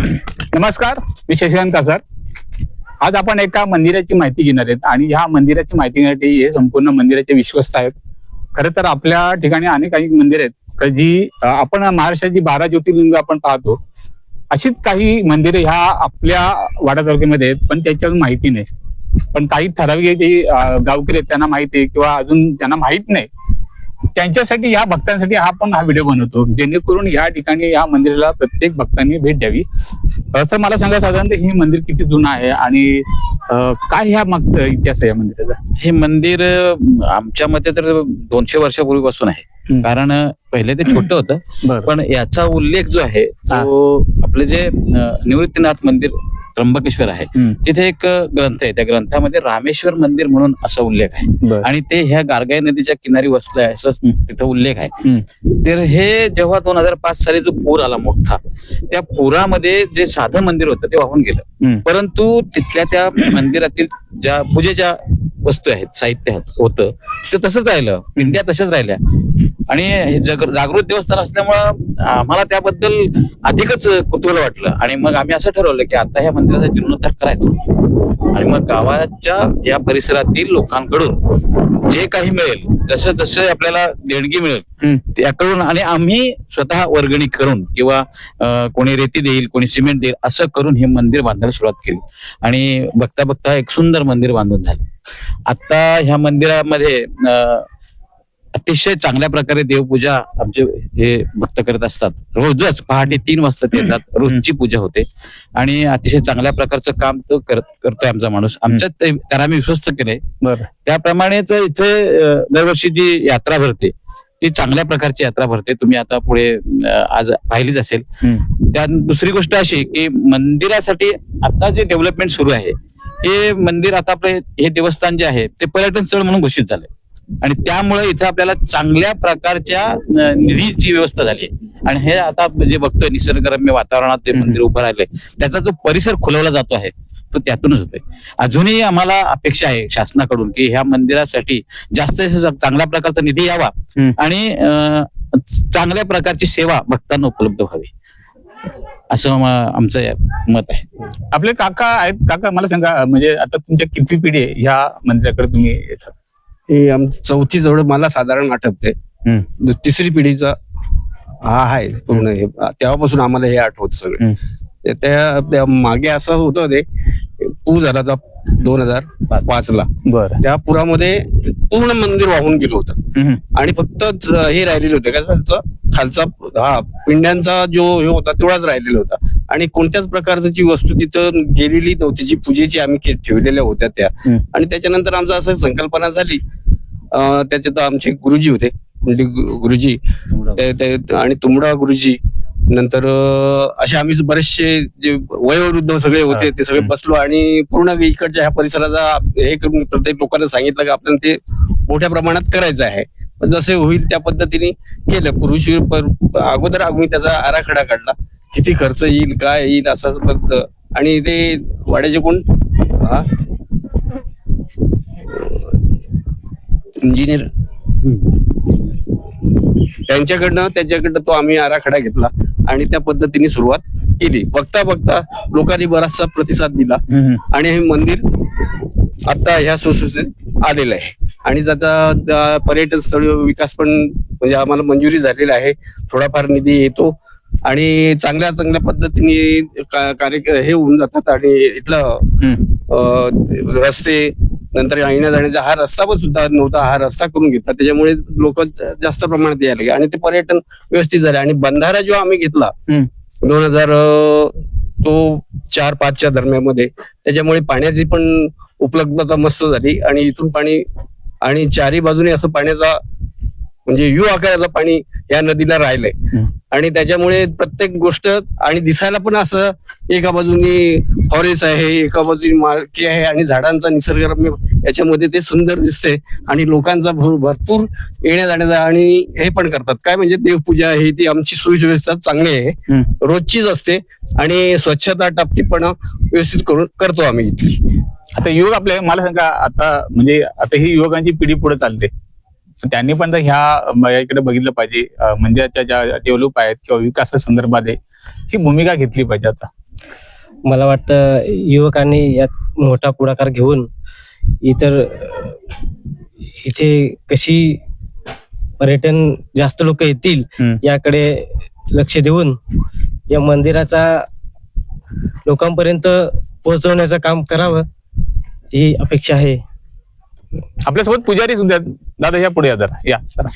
नमस्कार, मी शशिकांत कासार. आज आपण एका मंदिराची माहिती घेणार आहेत आणि ह्या मंदिराची माहिती घेण्यासाठी हे संपूर्ण मंदिराचे विश्वस्त आहेत. खरं तर आपल्या ठिकाणी अनेक मंदिर आहेत जी आपण महाराष्ट्राची 12 ज्योतिर्लिंग आपण पाहतो. अशीच काही मंदिरे ह्या आपल्या वाडा तालुक्यामध्ये आहेत, पण त्याच्यावर माहिती नाही. पण काही ठराविक जे गावकरी आहेत त्यांना माहिती आहे किंवा अजून त्यांना माहित नाही, त्यांच्यासाठी या भक्तांसाठी आपण हा व्हिडिओ बनवतो, जेणेकरून या ठिकाणी या मंदिराला प्रत्येक भक्तांनी भेट द्यावी. तर मला सांगा, साधारणतः हे मंदिर किती जुनं आहे आणि काय ह्या मागचा इतिहास आहे या मंदिराचा? हे मंदिर आमच्या मते तर 200 वर्षापूर्वीपासून आहे. कारण पहिले ते छोटं होतं, पण याचा उल्लेख जो आहे तो आपले जे निवृत्तीनाथ मंदिर त्र्यंबकेश्वर आहे, तिथे एक ग्रंथ आहे. त्या ग्रंथामध्ये रामेश्वर मंदिर म्हणून असा उल्लेख आहे आणि ते ह्या गारगाई नदीच्या किनारी वसलं आहे असं तिथं उल्लेख आहे. तर हे जेव्हा 2005 साली जो पूर आला मोठा, त्या पुरामध्ये जे साधं मंदिर होतं ते वाहून गेलं. परंतु तिथल्या त्या मंदिरातील ज्या पूजेच्या वस्तू आहेत, साहित्य होतं ते तसंच राहिलं, पिंड्या तशाच राहिल्या. आणि हे जागृत देवस्थान असल्यामुळं आम्हाला त्याबद्दल अधिकच कुतूहल वाटलं आणि मग आम्ही असं ठरवलं की आता ह्या मंदिराचा जीर्णोद्धार करायचा. आणि मग गावाच्या या परिसरातील लोकांकडून जे काही मिळेल, जसं जसं आपल्याला देणगी मिळेल त्याकडून, आणि आम्ही स्वतः वर्गणी करून किंवा कोणी रेती देईल, कोणी सिमेंट देईल, असं करून हे मंदिर बांधायला सुरुवात केली. आणि बघता बघता एक सुंदर मंदिर बांधून झालं. आता ह्या मंदिरामध्ये अतिशय चांगल्या प्रकारे देवपूजा आमचे हे भक्त करत असतात. रोजच पहाटे 3 वाजता ते येतात, रोजची पूजा होते आणि अतिशय चांगल्या प्रकारचं काम तो करतोय आमचा माणूस. आमच्यात त्याला आम्ही विश्वस्त केले. त्याप्रमाणेच इथे दरवर्षी जी यात्रा भरते ती चांगल्या प्रकारची यात्रा भरते. तुम्ही आता पुढे आज पाहिलीच असेल. त्या दुसरी गोष्ट अशी की मंदिरासाठी आता जे डेव्हलपमेंट सुरू आहे, हे मंदिर आता आपले हे देवस्थान जे आहे ते पर्यटन स्थळ म्हणून घोषित झाले आणि त्यामुळे इथे आपल्याला चांगल्या प्रकारच्या निधीची व्यवस्था झाली आहे. आणि हे आता जे बघतोय निसर्गरम्य वातावरणात जे मंदिर उभं राहिलंय, त्याचा जो परिसर खुलवला जातो आहे तो त्यातूनच होतोय. अजूनही आम्हाला अपेक्षा आहे शासनाकडून की ह्या मंदिरासाठी जास्त चांगल्या प्रकारचा निधी यावा आणि चांगल्या प्रकारची सेवा भक्तांना उपलब्ध व्हावी, असं आमचं मत आहे. आपले काका आहेत. काका, मला सांगा, म्हणजे आता तुमच्या किती पिढी आहे ह्या मंदिराकडे तुम्ही येतात? हे आमची 4थी जवळ मला साधारण आठवते. 3री पिढीचा हा आहे पूर्ण. हे तेव्हापासून आम्हाला हे आठवत सगळं. त्या मागे असं होतं, ते पूर झाला 2005 ला. त्या पुरामध्ये पूर्ण मंदिर वाहून गेलं होतं आणि फक्त हे राहिलेलं होतं का खालचा पिंड्यांचा जो हे होता तेवढाच राहिलेला होता आणि कोणत्याच प्रकारची वस्तू तिथं गेलेली नव्हती, जी पूजेची आम्ही ठेवलेल्या होत्या त्या. आणि त्याच्यानंतर आमचं असं संकल्पना झाली. त्याच्यात आमचे गुरुजी होते, गुरुजी आणि तुंबडा गुरुजी, नंतर असे आम्ही बरेचसे जे वयोवृद्ध सगळे होते ते सगळे बसलो आणि पूर्ण इकडच्या ह्या परिसराचा हे करून प्रत्येक लोकांना सांगितलं की आपल्याला ते मोठ्या प्रमाणात करायचं आहे. जसे होईल त्या पद्धतीने केलं. पुरुष अगोदर आम्ही त्याचा आराखडा काढला, किती खर्च येईल, काय येईल, असाच पद्धत. आणि ते वाड्याचे कोण इंजिनियर त्याच्याकडनं तो आम्ही आराखडा घेतला आणि त्या पद्धतीने सुरुवात केली. बघता बघता लोकांनी बराचसा प्रतिसाद दिला आणि हे मंदिर आता ह्या सुस्थितीत आलेलं आहे. आणि त्याचा पर्यटन स्थळ विकास पण म्हणजे आम्हाला मंजुरी झालेला आहे. थोडाफार निधी येतो आणि चांगल्या पद्धतीने कार्य हे होऊन जातात. आणि इथलं रस्ते, नंतर येण्या जाण्याचा हा रस्ता पण सुद्धा नव्हता, हा रस्ता करून घेतला. त्याच्यामुळे लोक जास्त प्रमाणात यायला लागले आणि ते पर्यटन व्यवस्थित झाले. आणि बंधारा जो आम्ही घेतला 2004-05 दरम्यान मध्ये, त्याच्यामुळे पाण्याची पण उपलब्धता मस्त झाली आणि इथून पाणी आणि चारी बाजूने असं पाण्याचा म्हणजे यू आकाराचं पाणी या नदीला राहिलंय. आणि त्याच्यामुळे प्रत्येक गोष्ट आणि दिसायला पण असं एका बाजूनी फॉरेस्ट आहे, एका बाजूनी माळकी आहे आणि झाडांचा निसर्गरम्य याच्यामध्ये ते सुंदर दिसते. आणि लोकांचा भरपूर येण्या जाण्याचा आणि हे पण करतात. काय म्हणजे देवपूजा ही ती आमची सुव्यवस्था चांगली आहे, रोजचीच असते आणि स्वच्छता टापटी पण व्यवस्थित करतो आम्ही इथली. आता युवक आपले, मला सांगा, आता ही युवकांची पिढी पुढे चालते, त्यांनी पण ह्या इकडे बघितलं पाहिजे. मंदिराच्या ज्या डेव्हलप आहेत किंवा विकासा संदर्भात ही भूमिका घेतली पाहिजे. आता मला वाटतं युवकांनी यात मोठा पुढाकार घेऊन इथे कशी पर्यटन जास्त लोक येतील याकडे लक्ष देऊन या मंदिराचा लोकांपर्यंत पोहोचवण्याचं काम करावं ही अपेक्षा आहे. आपल्यासोबत पुजारी सुद्धा आहेत. दादा या पुढे या जरा या जरा.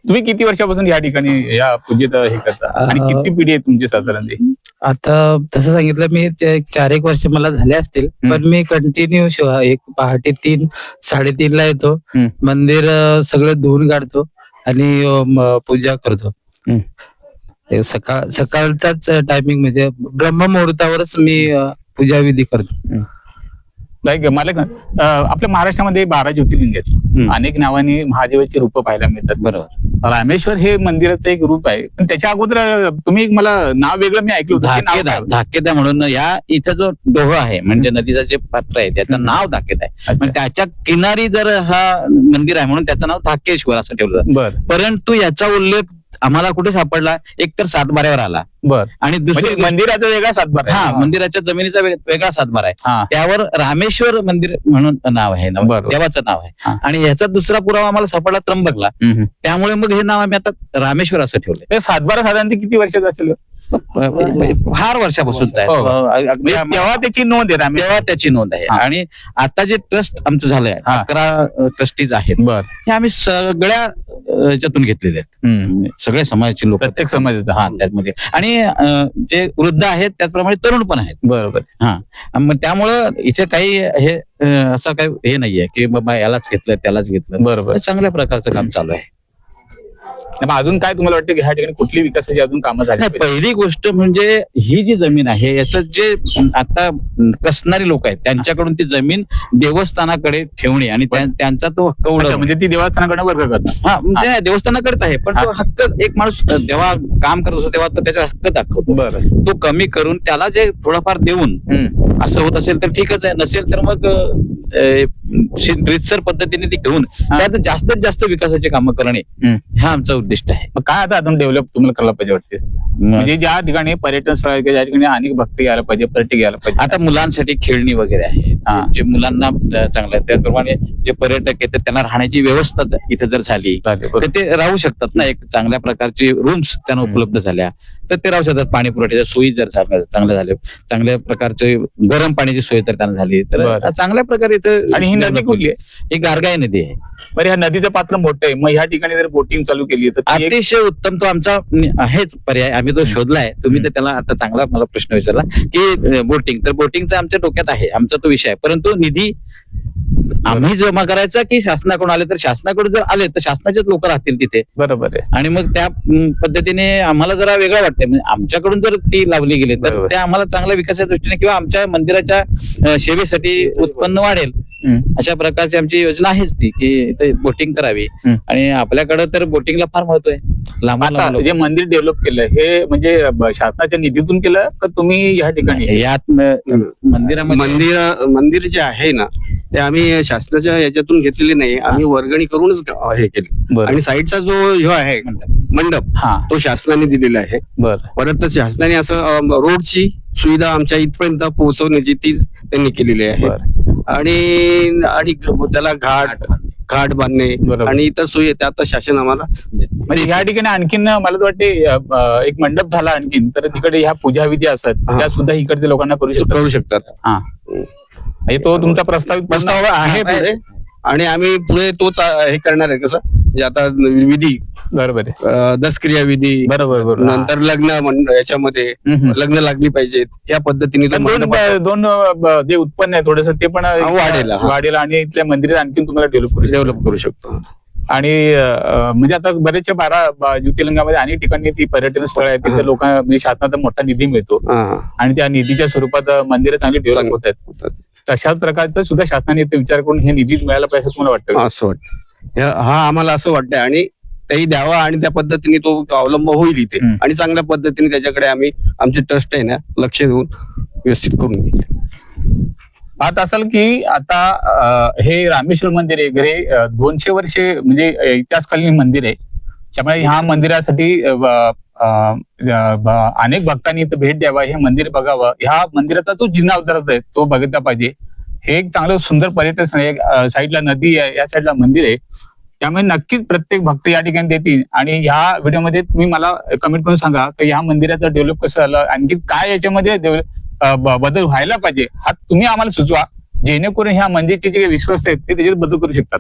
तुम्ही किती वर्षापासून या ठिकाणी या पूजेत हे करता आणि किती पिढी आहे तुमची साधारण ते? आता तसं सांगितलं मी 4-1 वर्ष मला झाले असतील, पण मी कंटिन्यू एक पहाटे 3-3:30 येतो, मंदिर सगळं धुवून काढतो आणि पूजा करतो. सकाळचाच टायमिंग म्हणजे ब्रह्ममुहूर्तावरच मी पूजा विधी करतो. मला आपल्या महाराष्ट्रामध्ये 12 ज्योतिर्लिंग आहेत. अनेक नावाने महादेवाची रूप पाहायला मिळतात. बरोबर. रामेश्वर हे मंदिराचं एक रूप आहे, पण त्याच्या अगोदर तुम्ही मला नाव वेगळं मी ऐकलं होतं. धाकेदा म्हणून या इथं जो डोह आहे म्हणजे नदीचं जे पात्र आहे त्याचं नाव धाकेदा आहे. म्हणजे त्याच्या किनारी जर हा मंदिर आहे म्हणून त्याचं नाव धाकेश्वर असं ठेवलं. बरं. परंतु याचा उल्लेख आम्हाला कुठे सापडला, एक तर सातबाऱ्यावर आला आणि दुसरं मंदिराचा वेगळा सातबारा आहे. मंदिराच्या जमिनीचा वेगळा सातबारा आहे. त्यावर रामेश्वर मंदिर म्हणून नाव आहे, देवाचं नाव आहे. आणि ह्याचा दुसरा पुरावा आम्हाला सापडला त्र्यंबकला. त्यामुळे मग हे नाव आम्ही आता रामेश्वर असं ठेवलंय. सातबारा साधारण किती वर्षाचा असेल? फार वर्षापासून तेव्हा त्याची नोंद आहे. तेव्हा त्याची नोंद आहे. आणि आता जे ट्रस्ट आमचं झालंय 11 ट्रस्टीज आहेत, हे आम्ही सगळ्या याच्यातून घेतलेले आहेत. सगळ्या समाजाचे लोक, प्रत्येक समाजाचा त्यामध्ये. आणि जे वृद्ध आहेत त्याचप्रमाणे तरुण पण आहेत. बरोबर. मग त्यामुळं इथे काही हे असं काही हे नाहीये की बाबा यालाच घेतलं त्यालाच घेतलं. बरोबर. चांगल्या प्रकारचं काम चालू आहे. अजून काय तुम्हाला वाटतं की ह्या ठिकाणी कुठली विकासाची अजून कामं झाली? पहिली गोष्ट म्हणजे ही जी जमीन आहे याचं जे आता कसणारी लोक आहेत त्यांच्याकडून ती जमीन देवस्थानाकडे ठेवणे आणि त्यांचा तो हक्क उडवणे. म्हणजे ती देवस्थानाकडे वर्ग करणार. म्हणजे देवस्थानाकडेच आहे, पण तो हक्क एक माणूस जेव्हा काम करत असतो तेव्हा तो त्याचा हक्क दाखवतो. बरं. तो कमी करून त्याला जे थोडंफार देऊन असं होत असेल तर ठीकच आहे, नसेल तर मग रितसर पद्धतीने ती घेऊन त्यात जास्तीत जास्त विकासाची कामं करणे हा आमचा उद्दिष्ट आहे. काय आता अजून डेव्हलप तुम्हाला करायला पाहिजे वाटते? म्हणजे ज्या ठिकाणी पर्यटन स्थळ आहे ज्या ठिकाणी अनेक भक्त यायला पाहिजे, पर्यटक यायला पाहिजे. आता मुलांसाठी खेळणी वगैरे आहे, जे मुलांना चांगलं आहे. त्याप्रमाणे जे पर्यटक येतात त्यांना राहण्याची व्यवस्था इथे जर झाली तर ते राहू शकतात ना. एक चांगल्या प्रकारची रूम्स त्यांना उपलब्ध झाल्या तर ते राहू शकतात. पाणी पुरवठ्याच्या सोयी जर चांगल्या झाल्या, चांगल्या प्रकारचे गरम पाण्याची सोय तर त्यांना झाली तर चांगल्या प्रकारे इथं. आणि ही नदी कुठली आहे? ही गारगाय नदी आहे. बरं, ह्या नदीचं पात्र मोठं आहे, मग ह्या ठिकाणी जर बोटिंग चालू केली तर अतिशय उत्तम. तो आमचा आहेच पर्याय, आम्ही तो शोधलाय. तुम्ही तर त्याला आता चांगला मला प्रश्न विचारला की बोटिंग, तर बोटिंगचा आमच्या डोक्यात आहे, आमचा तो विषय आहे. परंतु निधी आम्ही जमा करायचा की शासनाकडून आले तर शासनाकडून जर आले तर शासनाचेच लोक राहतील तिथे. बरोबर आहे. आणि मग त्या पद्धतीने आम्हाला जरा वेगळं वाटतंय. म्हणजे आमच्याकडून जर ती लावली गेली तर ते आम्हाला चांगल्या विकासाच्या दृष्टीने किंवा आमच्या मंदिराच्या सेवेसाठी उत्पन्न वाढेल अशा प्रकारची आमची योजना आहेच ती की इथे बोटिंग करावी. आणि आपल्याकडे तर बोटिंगला फार महत्व आहे. जे मंदिर डेव्हलप केलं हे म्हणजे शासनाच्या निधीतून केलं का तुम्ही या ठिकाणी? यात मंदिर जे आहे ना ते आम्ही शासनाच्या याच्यातून घेतलेले नाही, आम्ही वर्गणी करूनच हे केले. आणि साईडचा जो हे आहे मंडप तो शासनाने दिलेला आहे. परत शासनाने असं रोडची सुविधा आमच्या इथपर्यंत पोहोचवण्याची ती त्यांनी केलेली आहे. आणि त्याला घाट बांधणे आणि इतर सोयी त्या आता शासन आम्हाला. म्हणजे ह्या ठिकाणी आणखीन मला तर वाटते एक मंडप झाला आणखीन, तर तिकडे ह्या पूजा विधी असतात त्या सुद्धा इकडच्या लोकांना करू शकतात. तो तुमचा प्रस्ताव आहे पुढे आणि आम्ही पुढे तोच हे करणार आहे. कसं म्हणजे आता विधी बरोबर आहे, दसक्रिया विधी बरोबर, नंतर लग्न याच्यामध्ये लग्न लागली पाहिजेत या पद्धतीने दोन जे उत्पन्न आहे थोडस ते पण वाढेल आणि इथल्या मंदिरात आणखीन तुम्हाला डेव्हलप करू शकतो. आणि म्हणजे आता बरेचशा 12 ज्योतिर्लिंगामध्ये अनेक ठिकाणी ती पर्यटन स्थळ आहेत तिथे लोक म्हणजे शासनाचा मोठा निधी मिळतो आणि त्या निधीच्या स्वरूपात मंदिरं चांगली डेव्हलप होत आहेत. तशाच प्रकारचं सुद्धा शासनाने विचार करून हे निधी मिळायला पाहिजे असं तुम्हाला वाटतं? असं वाटतं, हा आम्हाला असं वाटतंय. आणि तेही द्यावा आणि त्या पद्धतीने तो अवलंब होईल इथे आणि चांगल्या पद्धतीने त्याच्याकडे आम्ही आमचे ट्रस्ट आहे ना लक्ष देऊन व्यवस्थित करून घेईल. पाहत असाल की आता हे रामेश्वर मंदिर वगैरे 200 वर्षे म्हणजे इतिहासकालीन मंदिर आहे. त्यामुळे ह्या मंदिरासाठी अनेक भक्तांनी इथं भेट द्यावा, हे मंदिर बघावं, ह्या मंदिराचा तो जीर्णोद्धार आहे तो बघितला पाहिजे. हे एक चांगलं सुंदर पर्यटन स्थळ आहे. साईडला नदी आहे, या साईडला मंदिर आहे. त्यामुळे नक्कीच प्रत्येक भक्त या ठिकाणी देतील. आणि ह्या व्हिडिओमध्ये तुम्ही मला कमेंट करून सांगा की ह्या मंदिराचं डेव्हलप कसं झालं, आणखी काय याच्यामध्ये बदल व्हायला पाहिजे, हा तुम्ही आम्हाला सुचवा, जेणेकरून ह्या मंदिरचे जे विश्वास आहेत ते त्याच्यात बदल करू शकतात.